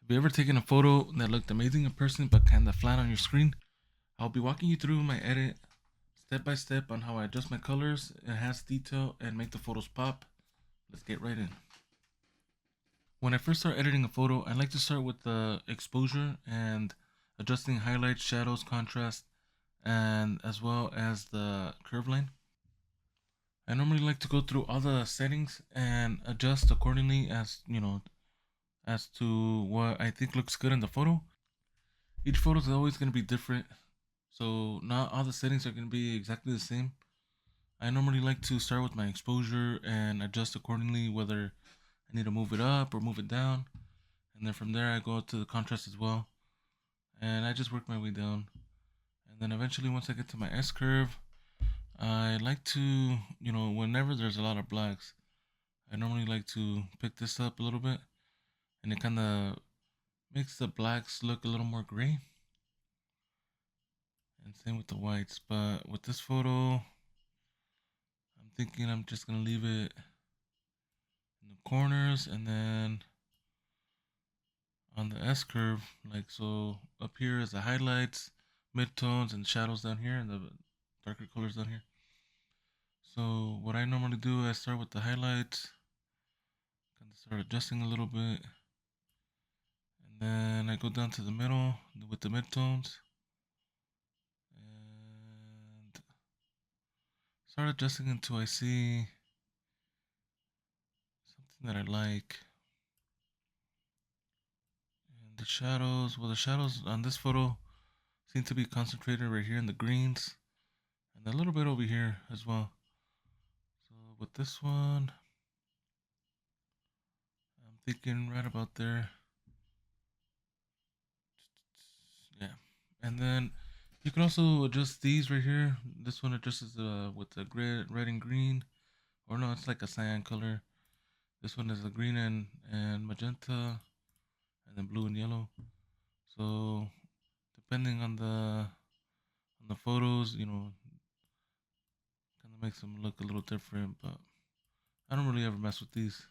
Have you ever taken a photo that looked amazing in person but kinda flat on your screen? I'll be walking you through my edit step by step on how I adjust my colors, enhance detail, and make the photos pop. Let's get right in. When I first start editing a photo, I like to start with the exposure and adjusting highlights, shadows, contrast, and as well as the curve line. I normally like to go through all the settings and adjust accordingly as to what I think looks good in the photo. Each photo is always going to be different, so not all the settings are going to be exactly the same. I normally like to start with my exposure and adjust accordingly whether I need to move it up or move it down. And then from there, I go to the contrast as well. And I just work my way down. And then eventually, once I get to my S curve, I like to, whenever there's a lot of blacks, I normally like to pick this up a little bit. And it kind of makes the blacks look a little more gray. And same with the whites. But with this photo, I'm thinking I'm just going to leave it in the corners and then on the S curve, like so up here is the highlights, midtones, and shadows down here, and the darker colors down here. So what I normally do, I start with the highlights, kind of start adjusting a little bit, and then I go down to the middle with the midtones, and start adjusting until I see something that I like. And the shadows, well, the shadows on this photo seem to be concentrated right here in the greens, and a little bit over here as well. So with this one, I'm thinking right about there. Yeah. And then you can also adjust these right here. This one adjusts with the red and green. Or no, it's like a cyan color. This one is the green and magenta, and then blue and yellow. So depending on the photos, kind of makes them look a little different. But I don't really ever mess with these.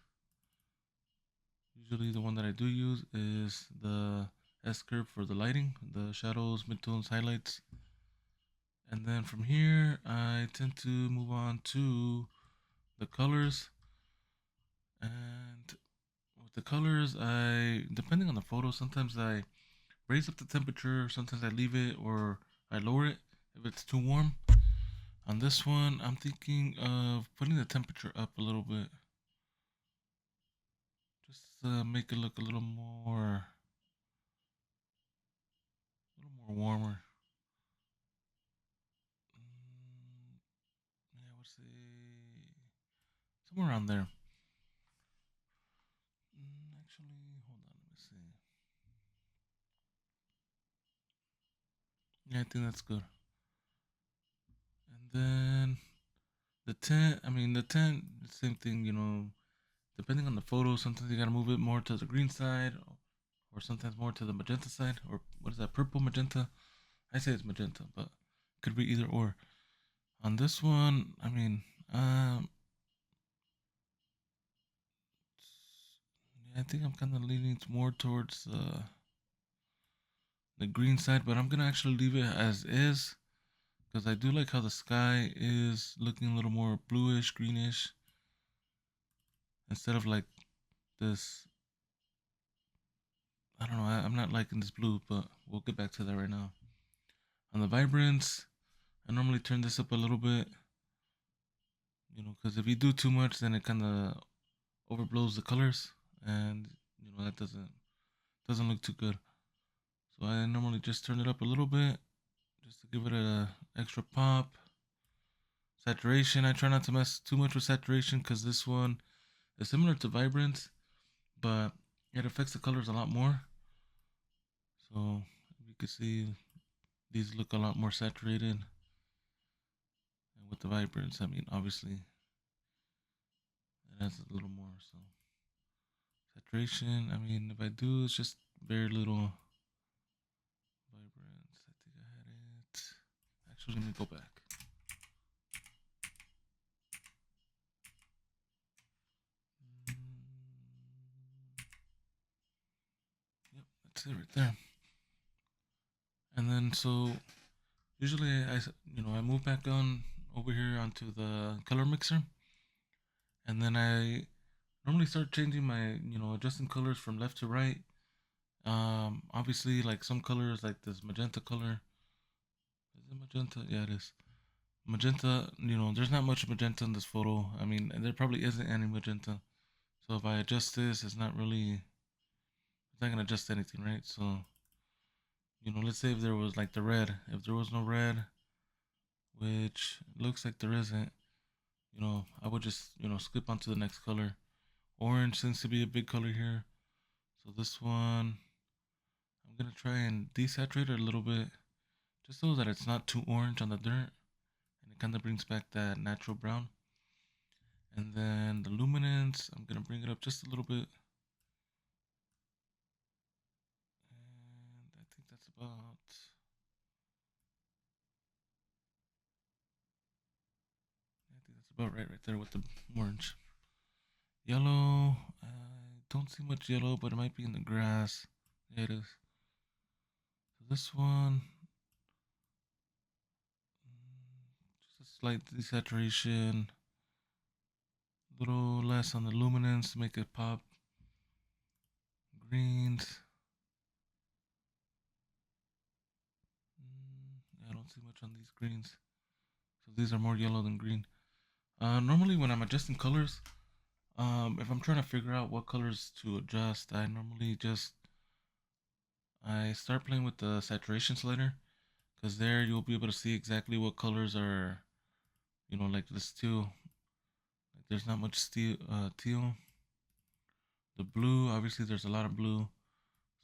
Usually the one that I do use is the S curve for the lighting, the shadows, midtones, highlights. And then from here, I tend to move on to the colors. And with the colors, depending on the photo, sometimes I raise up the temperature, sometimes I leave it or I lower it if it's too warm. On this one, I'm thinking of putting the temperature up a little bit, just to make it look a little more warmer. Yeah, I would say somewhere around there. Actually, hold on, let me see. Yeah, I think that's good. And then the tent, same thing, depending on the photo, sometimes you gotta move it more to the green side, or sometimes more to the magenta side, or what is that, purple magenta? I say it's magenta, but it could be either or. On this one, yeah, I think I'm kind of leaning more towards the green side, but I'm gonna actually leave it as is because I do like how the sky is looking a little more bluish, greenish, instead of like this. I don't know. I'm not liking this blue, but we'll get back to that right now. On the vibrance, I normally turn this up a little bit, because if you do too much, then it kind of overblows the colors, and that doesn't look too good. So I normally just turn it up a little bit, just to give it a extra pop. Saturation, I try not to mess too much with saturation because this one is similar to vibrance, but it affects the colors a lot more. So you can see these look a lot more saturated. And with the vibrance, obviously it has a little more. So saturation, if I do, it's just very little vibrance. I think I had it. Actually, let me go back. Mm, yep. That's it right there. And then so usually I move back on over here onto the color mixer, and then I normally start changing my adjusting colors from left to right. Obviously, like some colors, like this magenta color. Is it magenta? Yeah, it is. Magenta, there's not much magenta in this photo. I mean, there probably isn't any magenta. So if I adjust this, it's not gonna adjust anything, right? So, let's say if there was like the red, if there was no red, which looks like there isn't, I would just, skip onto the next color. Orange seems to be a big color here. So this one, I'm gonna try and desaturate it a little bit, just so that it's not too orange on the dirt, and it kind of brings back that natural brown. And then the luminance, I'm gonna bring it up just a little bit, and I think that's about right there with the orange. Yellow, I don't see much yellow, but it might be in the grass. Yeah, it is. So this one, just a slight desaturation, a little less on the luminance to make it pop. Greens, I don't see much on these greens. So these are more yellow than green. Normally when I'm adjusting colors, if I'm trying to figure out what colors to adjust, I start playing with the saturation slider, because there you'll be able to see exactly what colors are, like this teal. Like there's not much teal. The blue, obviously, there's a lot of blue,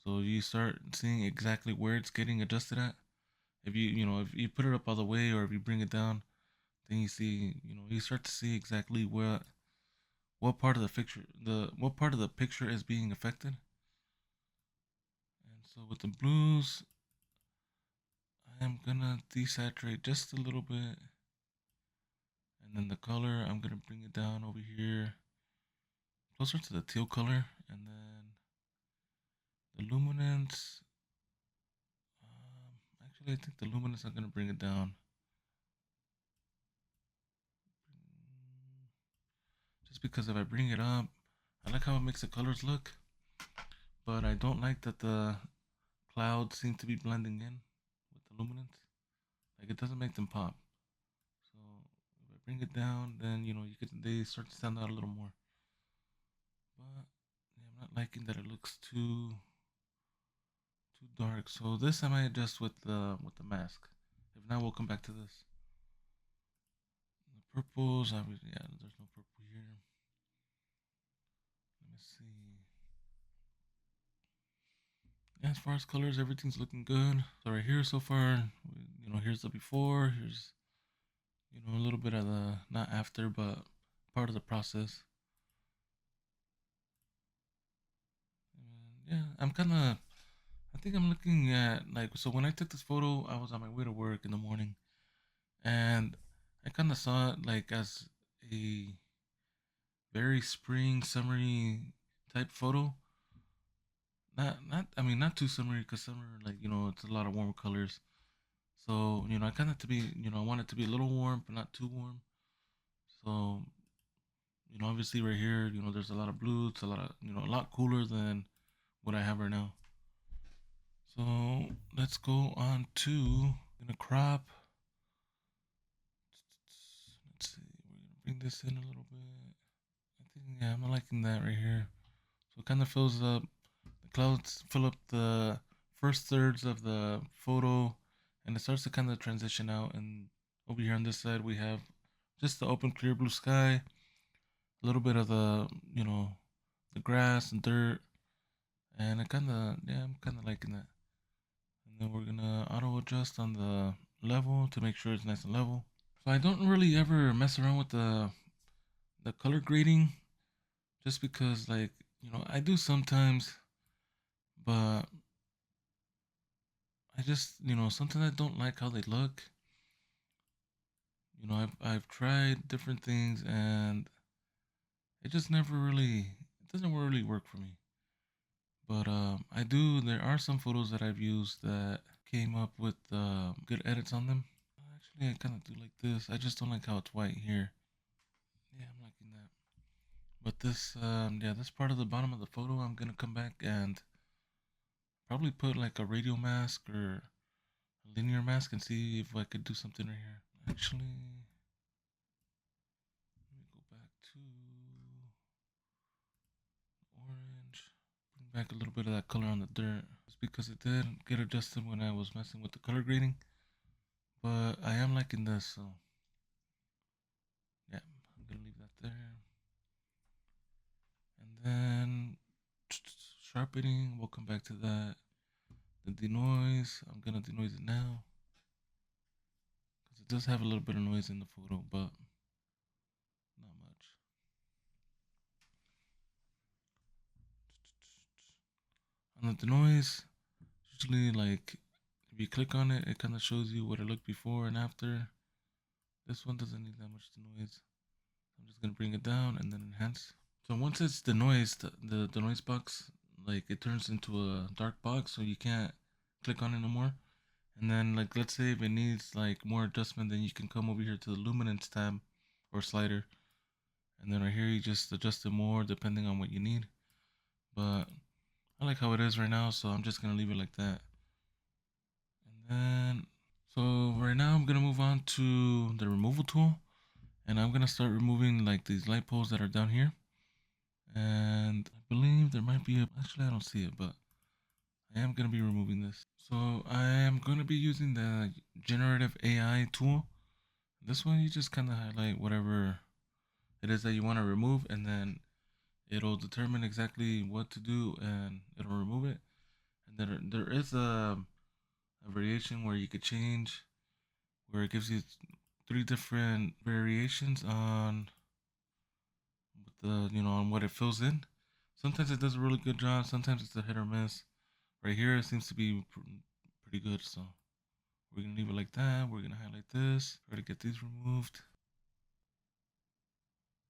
so you start seeing exactly where it's getting adjusted at. If you put it up all the way, or if you bring it down, then you start to see exactly what part of the picture is being affected. And so with the blues, I am gonna desaturate just a little bit, and then the color, I'm gonna bring it down over here closer to the teal color, and then the luminance. Actually, I think the luminance, I'm gonna bring it down, just because if I bring it up, I like how it makes the colors look, but I don't like that the clouds seem to be blending in with the luminance. Like it doesn't make them pop. So if I bring it down, then they start to stand out a little more. But yeah, I'm not liking that it looks too dark. So this I might adjust with the mask. If not, we'll come back to this. The purples, obviously, yeah, there's no purple here. Let me see. Yeah, as far as colors, everything's looking good. So right here so far, here's the before. Here's a little bit of the not after, but part of the process. And yeah, I think I'm looking at, like, so when I took this photo, I was on my way to work in the morning, and I kind of saw it like as a very spring, summery type photo. I mean, not too summery, because summer, like, it's a lot of warm colors. So, I kind of to be, I want it to be a little warm, but not too warm. So, obviously right here, there's a lot of blue. It's a lot cooler than what I have right now. So let's go on to gonna crop. Let's see, we're gonna bring this in a little bit. I think, yeah, I'm liking that right here. So it kind of fills up the clouds, fill up the first thirds of the photo, and it starts to kind of transition out. And over here on this side, we have just the open, clear blue sky, a little bit of the grass and dirt, and I'm kind of liking that. And then we're gonna auto adjust on the level to make sure it's nice and level. So I don't really ever mess around with the color grading, just because, like, I do sometimes, but I just, sometimes I don't like how they look. I've tried different things, and it just never really, it doesn't really work for me. But there are some photos that I've used that came up with good edits on them. Actually, I kind of do like this. I just don't like how it's white here. Yeah, I'm liking that. But this part of the bottom of the photo, I'm gonna come back and probably put like a radial mask or a linear mask and see if I could do something right here. Actually, let me go back to orange. Bring back a little bit of that color on the dirt. It's because it did get adjusted when I was messing with the color grading. But I am liking this, so yeah, I'm gonna leave that there. And then sharpening, we'll come back to that. The denoise, I'm gonna denoise it now. Because it does have a little bit of noise in the photo, but not much. On the denoise, usually like if you click on it, it kind of shows you what it looked before and after. This one doesn't need that much denoise. I'm just gonna bring it down and then enhance. So once it's denoised, the noise box, like it turns into a dark box, so you can't click on it no more. And then like let's say if it needs like more adjustment, then you can come over here to the luminance tab or slider, and then right here you just adjust it more depending on what you need. But I like how it is right now, so I'm just gonna leave it like that. And then so right now I'm gonna move on to the removal tool, and I'm gonna start removing like these light poles that are down here. And I believe there might be actually I don't see it, but I am gonna be removing this. So I am gonna be using the generative AI tool. This one you just kind of highlight whatever it is that you want to remove, and then it'll determine exactly what to do and it'll remove it. And then there is a variation where you could change, where it gives you three different variations on on what it fills in. Sometimes it does a really good job, sometimes it's a hit or miss. Right here it seems to be pretty good, so we're gonna leave it like that. We're gonna highlight this, try to get these removed.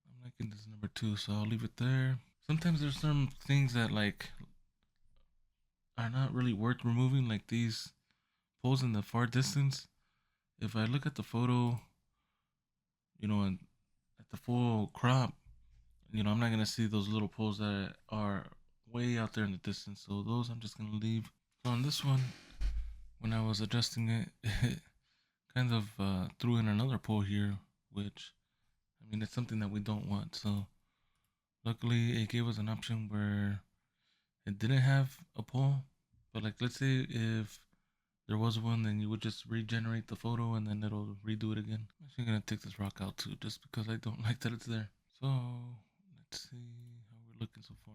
I'm liking this number 2, so I'll leave it there. Sometimes there's some things that like are not really worth removing, like these poles in the far distance. If I look at the photo, and at the full crop, I'm not gonna see those little poles that are way out there in the distance. So those I'm just gonna leave. So on this one, when I was adjusting it, it kind of threw in another pole here, which I mean it's something that we don't want. So luckily it gave us an option where it didn't have a pole. But like let's say if there was one, then you would just regenerate the photo and then it'll redo it again. I'm actually gonna take this rock out too, just because I don't like that it's there. So let's see how we're looking so far.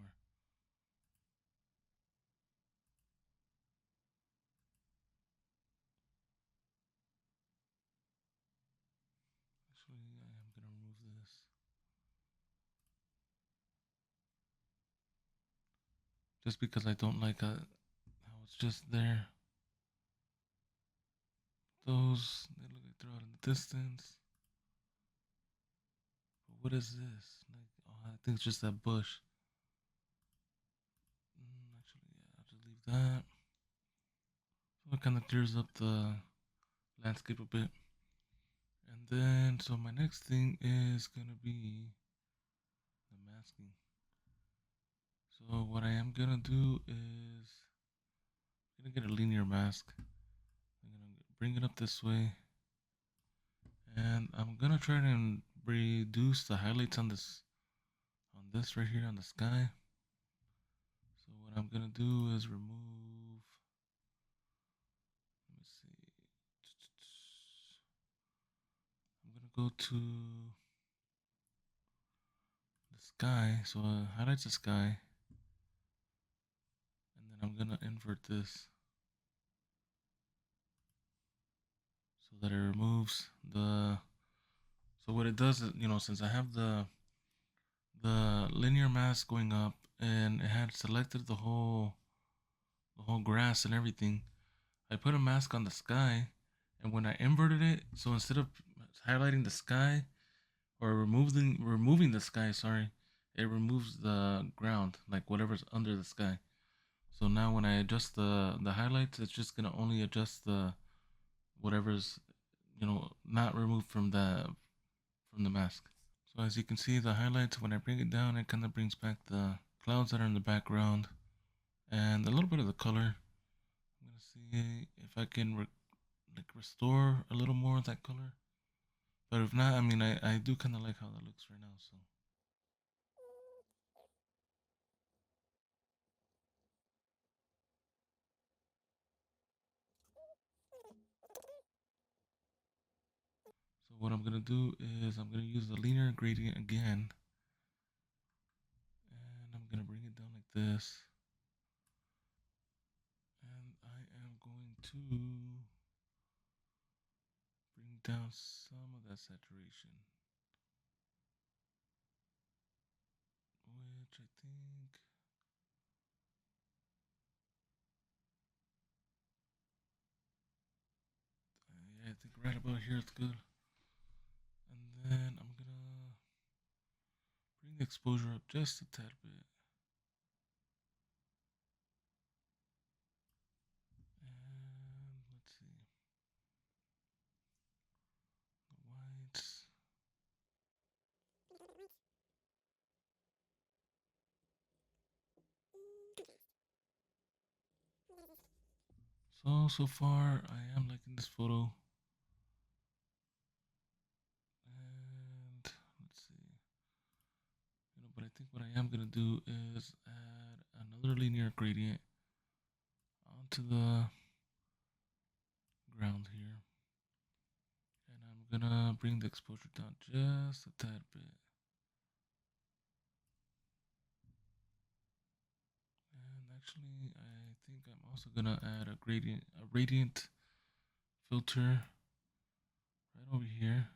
Actually, I am gonna remove this just because I don't like how it's just there. Those they look like they're out in the distance. But what is this? Like, oh, I think it's just that bush. Actually, yeah, I'll just leave that. So it kind of clears up the landscape a bit. And then, so my next thing is gonna be the masking. So what I am gonna do is I'm gonna get a linear mask. I'm gonna bring it up this way, and I'm gonna try to reduce the highlights on this right here on the sky. So what I'm gonna do is remove. Let me see. I'm gonna go to the sky. So highlights the sky, and then I'm gonna invert this so that it removes the. So what it does is, since I have the linear mask going up and it had selected the whole grass and everything, I put a mask on the sky, and when I inverted it, so instead of highlighting the sky or removing the sky, sorry, it removes the ground, like whatever's under the sky. So now when I adjust the highlights, it's just gonna only adjust the whatever's not removed from the mask. So as you can see, the highlights, when I bring it down, it kind of brings back the clouds that are in the background and a little bit of the color. I'm gonna see if I can restore a little more of that color. But if not, I mean, I do kind of like how that looks right now. So what I'm gonna do is I'm gonna use the linear gradient again, and I'm gonna bring it down like this. And I am going to bring down some of that saturation, which I think, yeah, I think right about here it's good. And then I'm gonna bring the exposure up just a tad bit. And let's see, the whites. So far I am liking this photo. And let's see, but I think what I am gonna do is add another linear gradient onto the ground here. And I'm gonna bring the exposure down just a tad bit. And actually, I think I'm also gonna add a radiant filter right over here.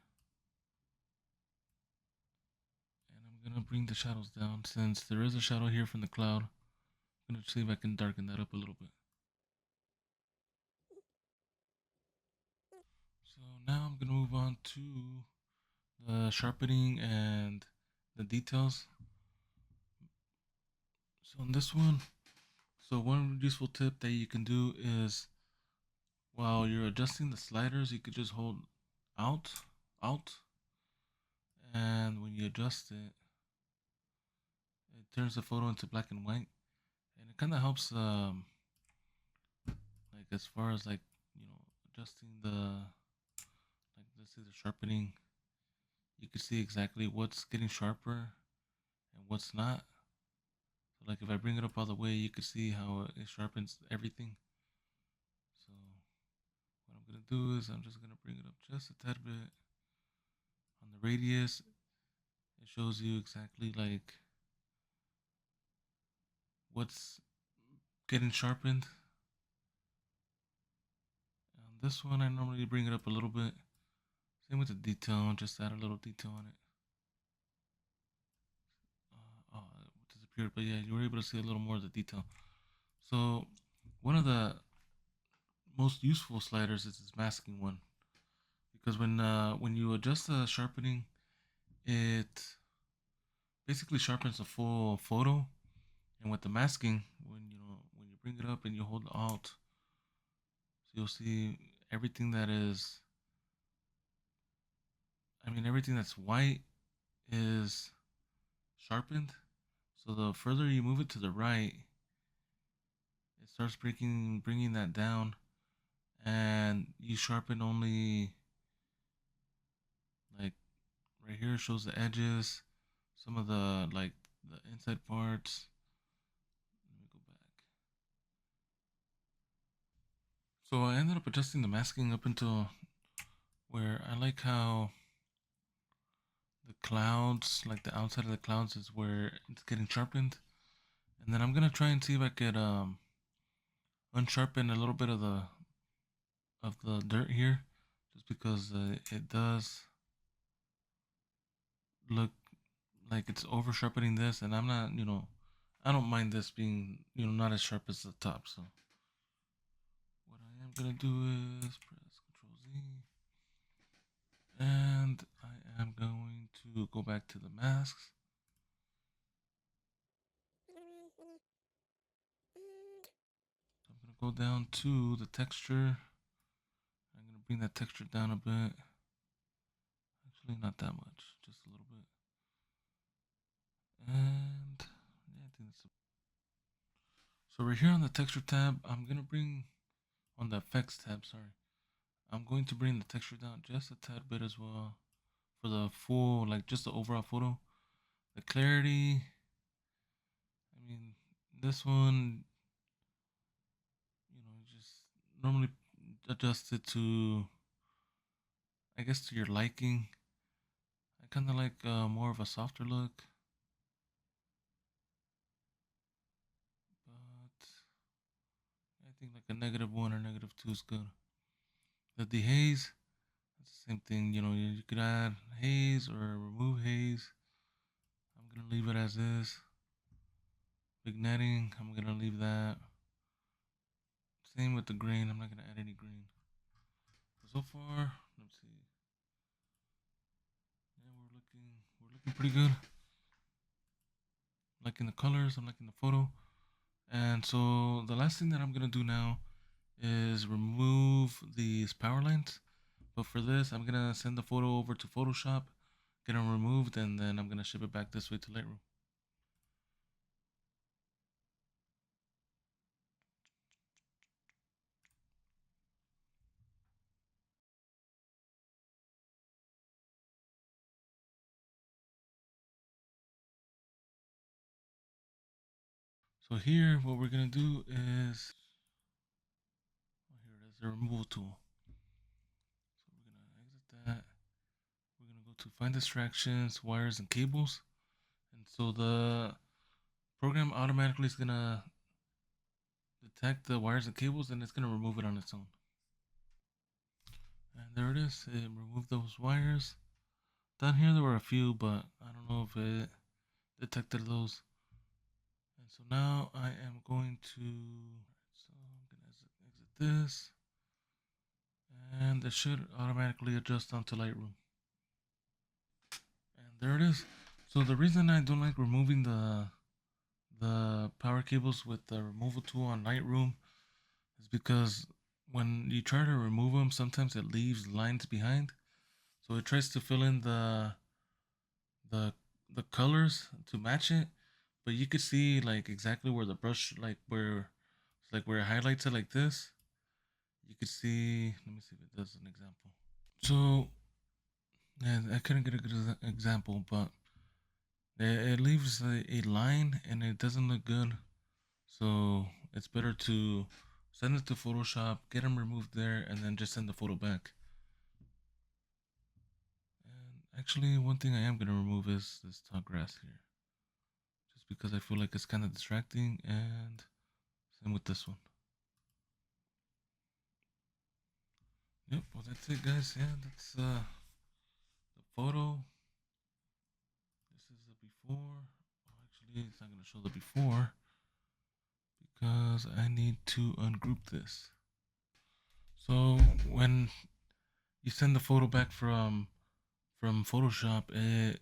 And I'm gonna bring the shadows down since there is a shadow here from the cloud. I'm gonna see if I can darken that up a little bit. So now I'm gonna move on to the sharpening and the details. So on this one, so one useful tip that you can do is while you're adjusting the sliders, you could just hold out, out, and when you adjust it, it turns the photo into black and white, and it kind of helps, like as far as like adjusting like let's say the sharpening, you can see exactly what's getting sharper and what's not. So like if I bring it up all the way, you can see how it sharpens everything. So what I'm gonna do is I'm just gonna bring it up just a tad bit on the radius. It shows you exactly like what's getting sharpened. On this one, I normally bring it up a little bit. Same with the detail, just add a little detail on it. Oh, it disappeared, but yeah, you were able to see a little more of the detail. So one of the most useful sliders is this masking one, because when you adjust the sharpening, it basically sharpens the full photo. And with the masking, when you bring it up and you hold Alt, so you'll see everything that is, I mean, everything that's white is sharpened. So the further you move it to the right, it starts bringing that down, and you sharpen only like right here shows the edges, some of the like the inside parts. Let me go back. So I ended up adjusting the masking up until where I like how the clouds, like the outside of the clouds, is where it's getting sharpened. And then I'm gonna try and see if I could unsharpen a little bit of the dirt here, just because it does look like it's over sharpening this, and I'm not, I don't mind this being, not as sharp as the top. So what I am gonna do is press Control Z, and I am going to go back to the masks. go down to the texture. I'm gonna bring that texture down a bit. Actually, not that much, just a little bit. And yeah, I think that's. So right here on the texture tab, I'm gonna bring on the effects tab. Sorry, I'm going to bring the texture down just a tad bit as well for the full, like just the overall photo. The clarity. I mean, this one, just normally adjust it to, I guess, to your liking. I kind of like more of a softer look, but I think like a -1 or -2 is good. The dehaze, it's the same thing. You could add haze or remove haze. I'm gonna leave it as is. Vignetting, I'm gonna leave that. Same with the green. I'm not gonna add any green. So far, let's see. Yeah, we're looking pretty good. I'm liking the colors. I'm liking the photo. And so the last thing that I'm gonna do now is remove these power lines. But for this, I'm gonna send the photo over to Photoshop, get them removed, and then I'm gonna ship it back this way to Lightroom. So here, what we're gonna do is, here it is, the removal tool. So we're gonna exit that. We're gonna go to Find Distractions, Wires, and Cables. And so the program automatically is gonna detect the wires and cables, and it's gonna remove it on its own. And there it is. It removed those wires. Down here there were a few, but I don't know if it detected those. And so now I am going to, so I'm gonna exit this, and it should automatically adjust onto Lightroom. And there it is. So the reason I don't like removing the power cables with the removal tool on Lightroom is because when you try to remove them, sometimes it leaves lines behind. So it tries to fill in the the colors to match it, but you could see like exactly where the brush, like where it highlights it like this. You could see. Let me see if it does an example. So yeah, I couldn't get a good example, but it leaves a line and it doesn't look good. So it's better to send it to Photoshop, get them removed there, and then just send the photo back. And actually, one thing I am gonna remove is this tall grass here, just because I feel like it's kind of distracting, and same with this one. Yep, well that's it guys. Yeah, that's the photo. This is the before. Oh, actually, it's not gonna show the before because I need to ungroup this. So when you send the photo back from Photoshop, it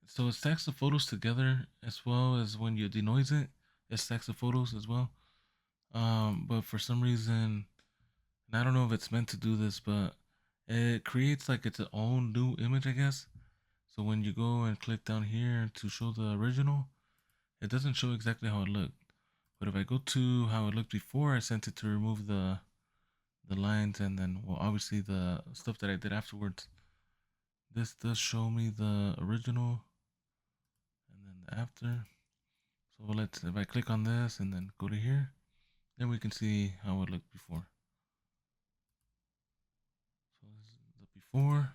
stacks the photos together, as well as when you denoise it, it stacks the photos as well. But for some reason, and I don't know if it's meant to do this, but it creates like its own new image, I guess. So when you go and click down here to show the original, it doesn't show exactly how it looked. But if I go to how it looked before I sent it to remove the lines, and then, well, obviously the stuff that I did afterwards, this does show me the original and then the after. So if I click on this and then go to here, then we can see how it looked before. So this is the before,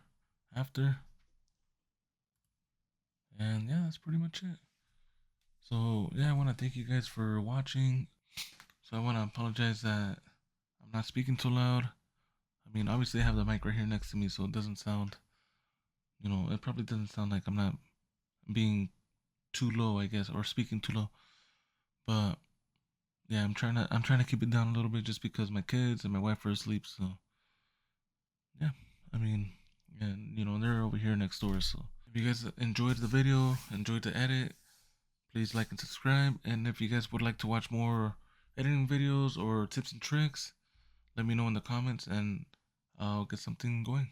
after, and yeah, that's pretty much it. So yeah, I want to thank you guys for watching. So I want to apologize that I'm not speaking too loud. I mean, obviously I have the mic right here next to me, so it doesn't sound, it probably doesn't sound like I'm not being too low, I guess, or speaking too low. But yeah, I'm trying to keep it down a little bit just because my kids and my wife are asleep. So yeah, I mean, and they're over here next door. So if you guys enjoyed the video, enjoyed the edit, please like and subscribe. And if you guys would like to watch more editing videos or tips and tricks, let me know in the comments and I'll get something going.